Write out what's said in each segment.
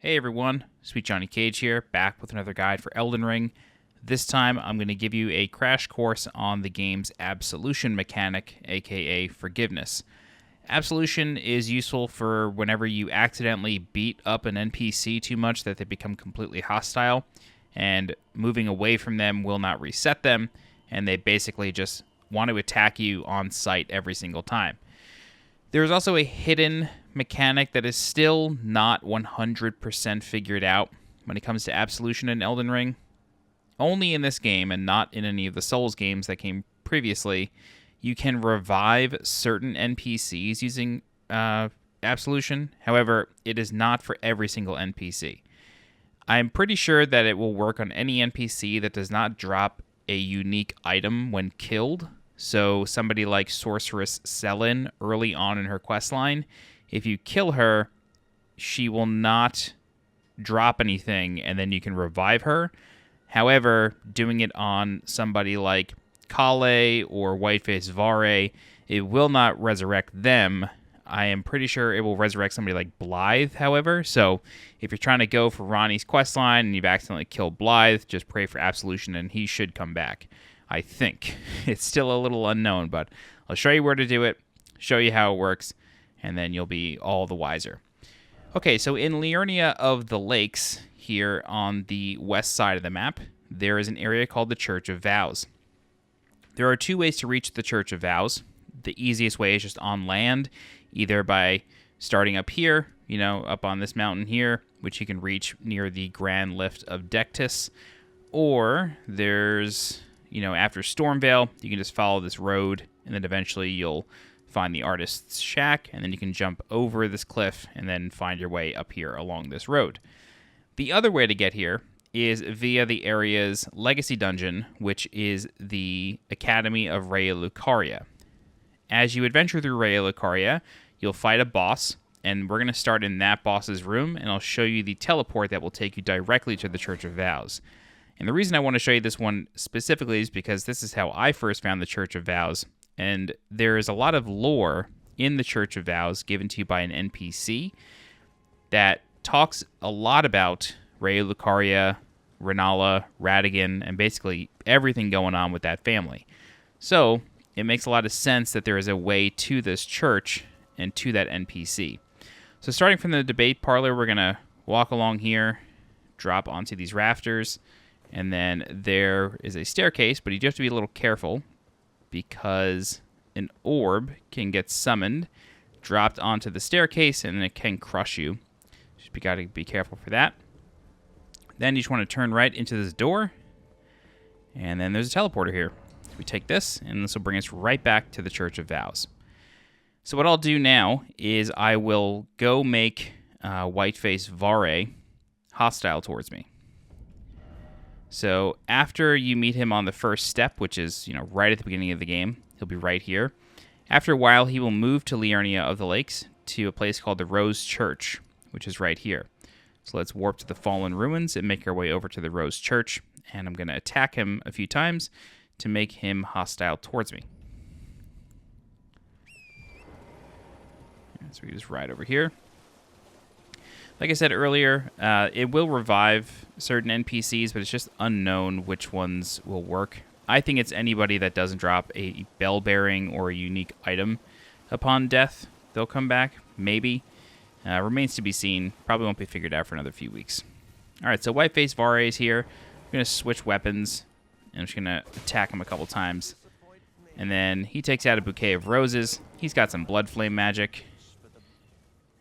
Hey everyone, SweetJohnnyCage here, back with another guide for Elden Ring. This time I'm going to give you a crash course on the game's Absolution mechanic, aka Forgiveness. Absolution is useful for whenever you accidentally beat up an NPC too much that they become completely hostile, and moving away from them will not reset them, and they basically just want to attack you on sight every single time. There's also a hidden mechanic that is still not 100% figured out when it comes to Absolution in Elden Ring. Only in this game, and not in any of the Souls games that came previously, you can revive certain NPCs using Absolution. However, it is not for every single NPC. I'm pretty sure that it will work on any NPC that does not drop a unique item when killed. So somebody like Sorceress Sellen early on in her questline, if you kill her, she will not drop anything, and then you can revive her. However, doing it on somebody like Kale or Whiteface Vare, it will not resurrect them. I am pretty sure it will resurrect somebody like Blaidd, however. So if you're trying to go for Ranni's questline and you've accidentally killed Blaidd, just pray for Absolution and he should come back. I think. It's still a little unknown, but I'll show you where to do it, show you how it works, and then you'll be all the wiser. Okay, so in Liurnia of the Lakes, here on the west side of the map, there is an area called the Church of Vows. There are two ways to reach the Church of Vows. The easiest way is just on land, either by starting up here, up on this mountain here, which you can reach near the Grand Lift of Dectus, or there's after Stormvale, you can just follow this road, and then eventually you'll find the artist's shack, and then you can jump over this cliff and then find your way up here along this road. The other way to get here is via the area's legacy dungeon, which is the Academy of Raya Lucaria. As you adventure through Raya Lucaria, you'll fight a boss, and we're going to start in that boss's room, and I'll show you the teleport that will take you directly to the Church of Vows. And the reason I want to show you this one specifically is because this is how I first found the Church of Vows. And there is a lot of lore in the Church of Vows given to you by an NPC that talks a lot about Raya Lucaria, Rennala, Radagon, and basically everything going on with that family. So it makes a lot of sense that there is a way to this church and to that NPC. So starting from the debate parlor, we're going to walk along here, drop onto these rafters, and then there is a staircase, but you do have to be a little careful because an orb can get summoned, dropped onto the staircase, and it can crush you. Just got to be careful for that. Then you just want to turn right into this door, and then there's a teleporter here. We take this, and this will bring us right back to the Church of Vows. So what I'll do now is I will go make Whiteface Vare hostile towards me. So after you meet him on the first step, which is right at the beginning of the game, he'll be right here. After a while, he will move to Liurnia of the Lakes to a place called the Rose Church, which is right here. So let's warp to the Fallen Ruins and make our way over to the Rose Church. And I'm going to attack him a few times to make him hostile towards me. So we just ride over here. Like I said earlier, it will revive certain NPCs, but it's just unknown which ones will work. I think it's anybody that doesn't drop a bell bearing or a unique item upon death. They'll come back, maybe. Remains to be seen. Probably won't be figured out for another few weeks. All right, so Whiteface Vare is here. I'm going to switch weapons, and I'm just going to attack him a couple times. And then he takes out a bouquet of roses. He's got some blood flame magic.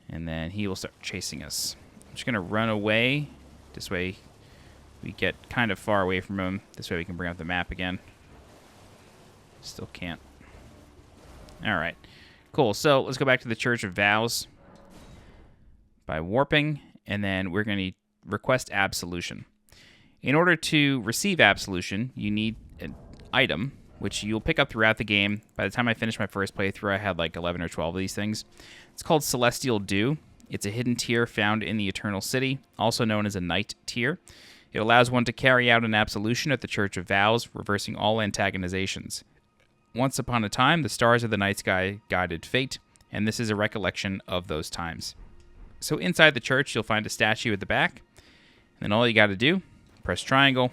And then he will start chasing us. I'm just going to run away. This way we get kind of far away from him. This way we can bring up the map again. Still can't. All right. Cool. So let's go back to the Church of Vows by warping. And then we're going to request Absolution. In order to receive Absolution, you need an item, which you'll pick up throughout the game. By the time I finished my first playthrough, I had like 11 or 12 of these things. It's called Celestial Dew. It's a hidden tier found in the Eternal City, also known as a Night tier. It allows one to carry out an absolution at the Church of Vows, reversing all antagonizations. Once upon a time, the stars of the night sky guided fate, and this is a recollection of those times. So inside the church, you'll find a statue at the back. And then all you got to do, press triangle,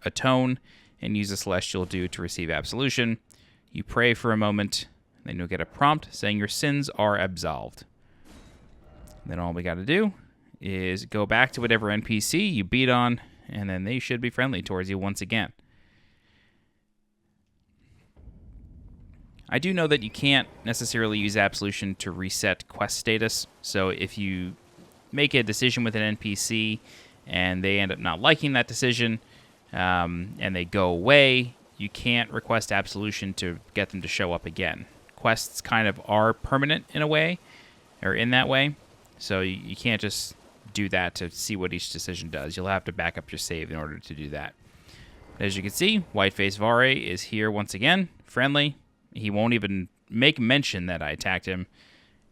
atone, and use the celestial dew to receive absolution. You pray for a moment, then you'll get a prompt saying your sins are absolved. Then all we got to do is go back to whatever NPC you beat on, and then they should be friendly towards you once again. I do know that you can't necessarily use Absolution to reset quest status, so if you make a decision with an NPC and they end up not liking that decision and they go away, you can't request Absolution to get them to show up again. Quests kind of are permanent in a way, or in that way, so you can't just do that to see what each decision does. You'll have to back up your save in order to do that. As you can see, Whiteface Vare is here once again, friendly. He won't even make mention that I attacked him,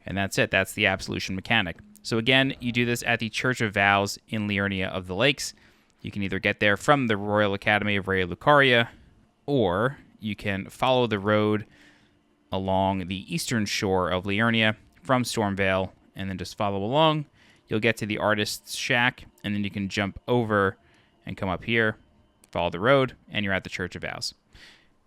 and that's it. That's the Absolution mechanic. So again, you do this at the Church of Vows in Liurnia of the Lakes. You can either get there from the Royal Academy of Rea Lucaria, or you can follow the road along the eastern shore of Liurnia from Stormvale, and then just follow along. You'll get to the Artist's Shack, and then you can jump over and come up here, follow the road, and you're at the Church of Vows.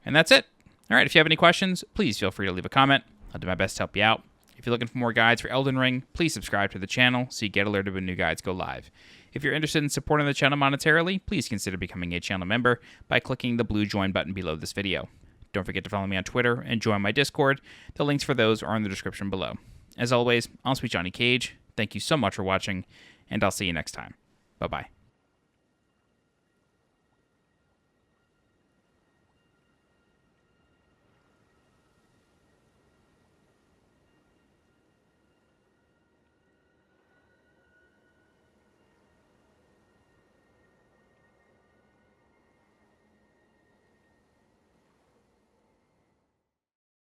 And that's it. All right, if you have any questions, please feel free to leave a comment. I'll do my best to help you out. If you're looking for more guides for Elden Ring, please subscribe to the channel so you get alerted when new guides go live. If you're interested in supporting the channel monetarily, please consider becoming a channel member by clicking the blue join button below this video. Don't forget to follow me on Twitter and join my Discord. The links for those are in the description below. As always, I'm SweetJohnnyCage. Thank you so much for watching, and I'll see you next time. Bye-bye.